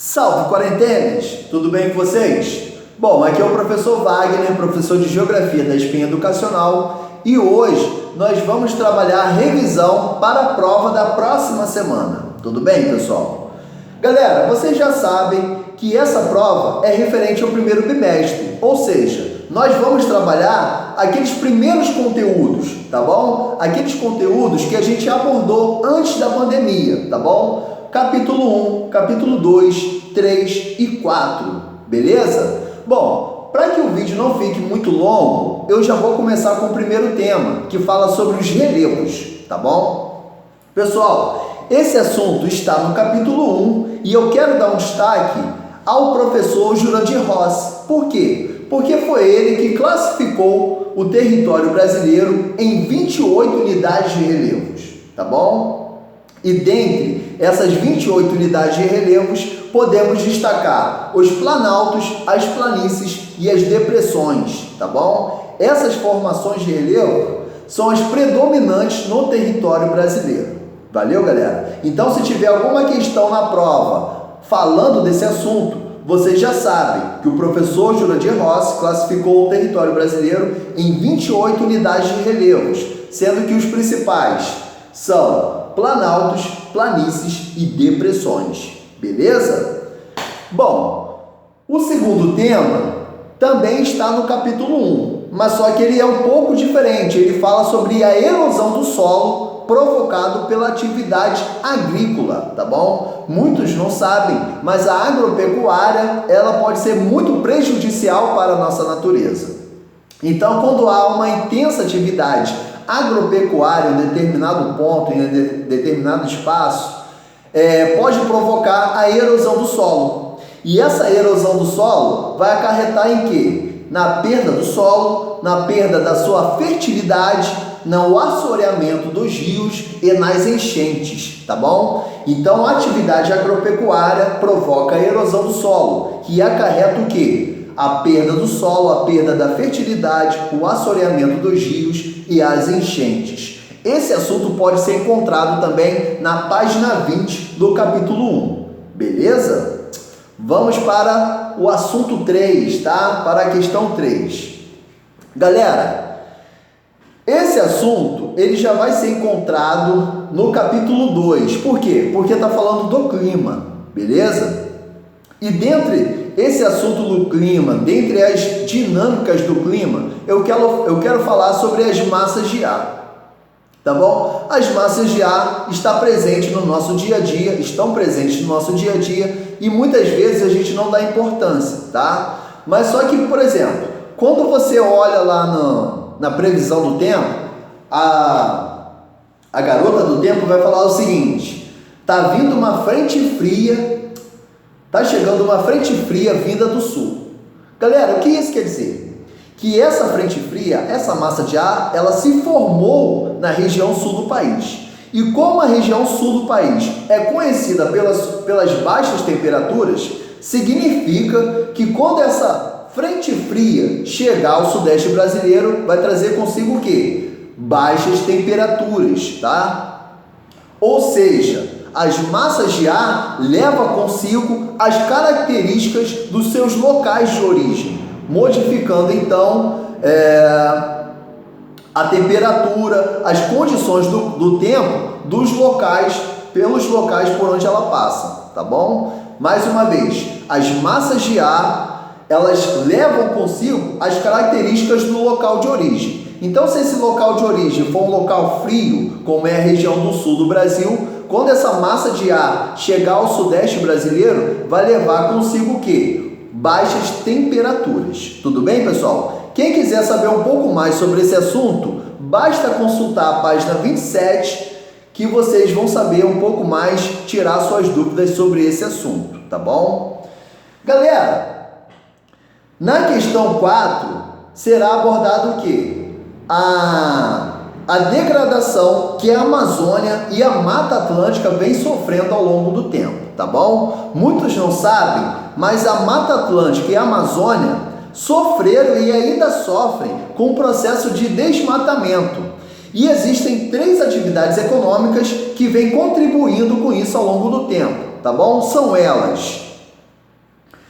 Salve quarentenas! Tudo bem com vocês? Bom, aqui é o professor Wagner, professor de Geografia da Espinha Educacional, e hoje nós vamos trabalhar a revisão para a prova da próxima semana. Tudo bem, pessoal? Galera, vocês já sabem que essa prova é referente ao primeiro bimestre, ou seja, nós vamos trabalhar aqueles primeiros conteúdos, tá bom? Aqueles conteúdos que a gente abordou antes da pandemia, tá bom? Capítulo 1, capítulo 2, 3 e 4, beleza? Bom, para que o vídeo não fique muito longo, eu já vou começar com o primeiro tema, que fala sobre os relevos, tá bom? Pessoal, esse assunto está no capítulo 1 e eu quero dar um destaque ao professor Jurandir Rossi. Por quê? Porque foi ele que classificou o território brasileiro em 28 unidades de relevos, tá bom? E dentre essas 28 unidades de relevos, podemos destacar os planaltos, as planícies e as depressões, tá bom? Essas formações de relevo são as predominantes no território brasileiro. Valeu, galera? Então, se tiver alguma questão na prova falando desse assunto, vocês já sabem que o professor Jurandir Rossi classificou o território brasileiro em 28 unidades de relevos, sendo que os principais são planaltos, planícies e depressões, beleza? Bom, o segundo tema também está no capítulo 1, mas só que ele é um pouco diferente. Ele fala sobre a erosão do solo provocado pela atividade agrícola, tá bom? Muitos não sabem, mas a agropecuária, ela pode ser muito prejudicial para a nossa natureza. Então, quando há uma intensa atividade agropecuária em determinado ponto, em determinado espaço, pode provocar a erosão do solo. E essa erosão do solo vai acarretar em quê? Na perda do solo, na perda da sua fertilidade, no assoreamento dos rios e nas enchentes, tá bom? Então, a atividade agropecuária provoca a erosão do solo, que acarreta o quê? A perda do solo, a perda da fertilidade, o assoreamento dos rios e as enchentes. Esse assunto pode ser encontrado também na página 20 do capítulo 1, beleza? Vamos para o assunto 3, tá? Para a questão 3. Galera, esse assunto ele já vai ser encontrado no capítulo 2. Por quê? Porque está falando do clima, beleza? E dentre esse assunto do clima, dentre as dinâmicas do clima, eu quero falar sobre as massas de ar, tá bom? As massas de ar estão presentes no nosso dia a dia e muitas vezes a gente não dá importância, tá? Mas só que, por exemplo, quando você olha lá na previsão do tempo, a garota do tempo vai falar o seguinte: tá vindo uma frente fria. Está chegando uma frente fria vinda do sul. Galera, o que isso quer dizer? Que essa frente fria, essa massa de ar, ela se formou na região sul do país. E como a região sul do país é conhecida pelas baixas temperaturas, significa que quando essa frente fria chegar ao sudeste brasileiro, vai trazer consigo o quê? Baixas temperaturas, tá? Ou seja, as massas de ar levam consigo as características dos seus locais de origem, modificando então a temperatura, as condições do tempo dos locais, pelos locais por onde ela passa, tá bom? Mais uma vez, as massas de ar, elas levam consigo as características do local de origem. Então, se esse local de origem for um local frio, como é a região do sul do Brasil, quando essa massa de ar chegar ao sudeste brasileiro, vai levar consigo o quê? Baixas temperaturas. Tudo bem, pessoal? Quem quiser saber um pouco mais sobre esse assunto, basta consultar a página 27, que vocês vão saber um pouco mais, tirar suas dúvidas sobre esse assunto, tá bom? Galera, na questão 4, será abordado o quê? A degradação que a Amazônia e a Mata Atlântica vem sofrendo ao longo do tempo, tá bom? Muitos não sabem, mas a Mata Atlântica e a Amazônia sofreram e ainda sofrem com o processo de desmatamento. E existem 3 atividades econômicas que vêm contribuindo com isso ao longo do tempo, tá bom? São elas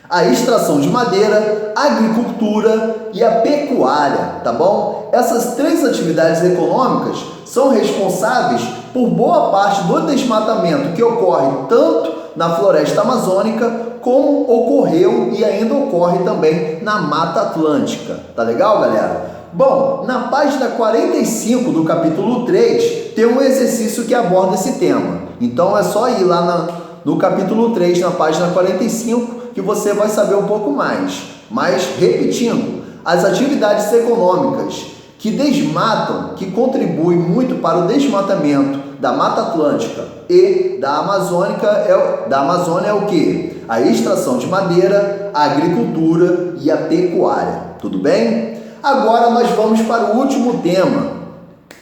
a extração de madeira, a agricultura e a pecuária, tá bom? Essas três atividades econômicas são responsáveis por boa parte do desmatamento que ocorre tanto na floresta amazônica como ocorreu e ainda ocorre também na Mata Atlântica. Tá legal, galera? Bom, na página 45 do capítulo 3 tem um exercício que aborda esse tema. Então é só ir lá no capítulo 3, na página 45, que você vai saber um pouco mais. Mas, repetindo, as atividades econômicas que desmatam, que contribuem muito para o desmatamento da Mata Atlântica e da Amazônia é o que? A extração de madeira, a agricultura e a pecuária. Tudo bem? Agora nós vamos para o último tema,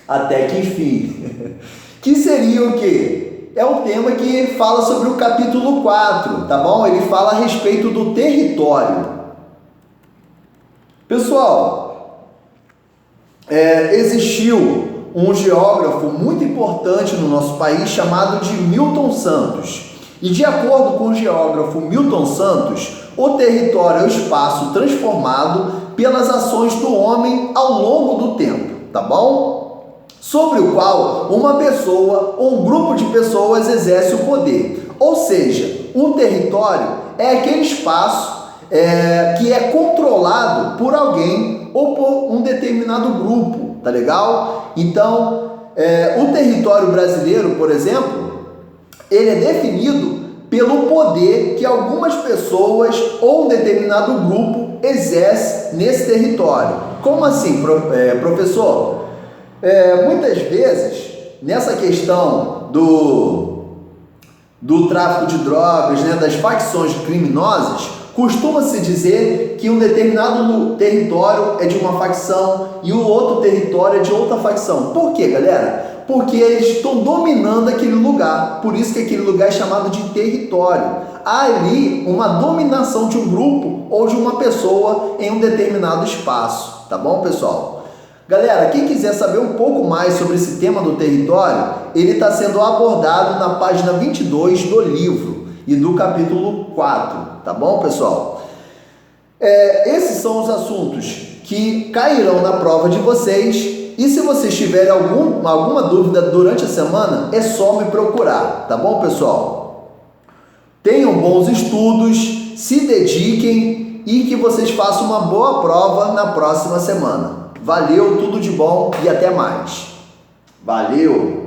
até que enfim, que seria o quê? É um tema que fala sobre o capítulo 4, tá bom? Ele fala a respeito do território. Pessoal, existiu um geógrafo muito importante no nosso país chamado de Milton Santos. E de acordo com o geógrafo Milton Santos, o território é o espaço transformado pelas ações do homem ao longo do tempo, tá bom? Sobre o qual uma pessoa ou um grupo de pessoas exerce o poder. Ou seja, um território é aquele espaço que é controlado por alguém ou por um determinado grupo, tá legal? Então, o território brasileiro, por exemplo, ele é definido pelo poder que algumas pessoas ou um determinado grupo exerce nesse território. Como assim, professor? Muitas vezes, nessa questão do tráfico de drogas, né, das facções criminosas, costuma-se dizer que um determinado território é de uma facção e o outro território é de outra facção. Por quê, galera? Porque eles estão dominando aquele lugar, por isso que aquele lugar é chamado de território. Há ali uma dominação de um grupo ou de uma pessoa em um determinado espaço, tá bom, pessoal? Galera, quem quiser saber um pouco mais sobre esse tema do território, ele está sendo abordado na página 22 do livro e do capítulo 4, tá bom, pessoal? Esses são os assuntos que cairão na prova de vocês. E se vocês tiverem alguma dúvida durante a semana, é só me procurar, tá bom, pessoal? Tenham bons estudos, se dediquem e que vocês façam uma boa prova na próxima semana. Valeu, tudo de bom e até mais. Valeu!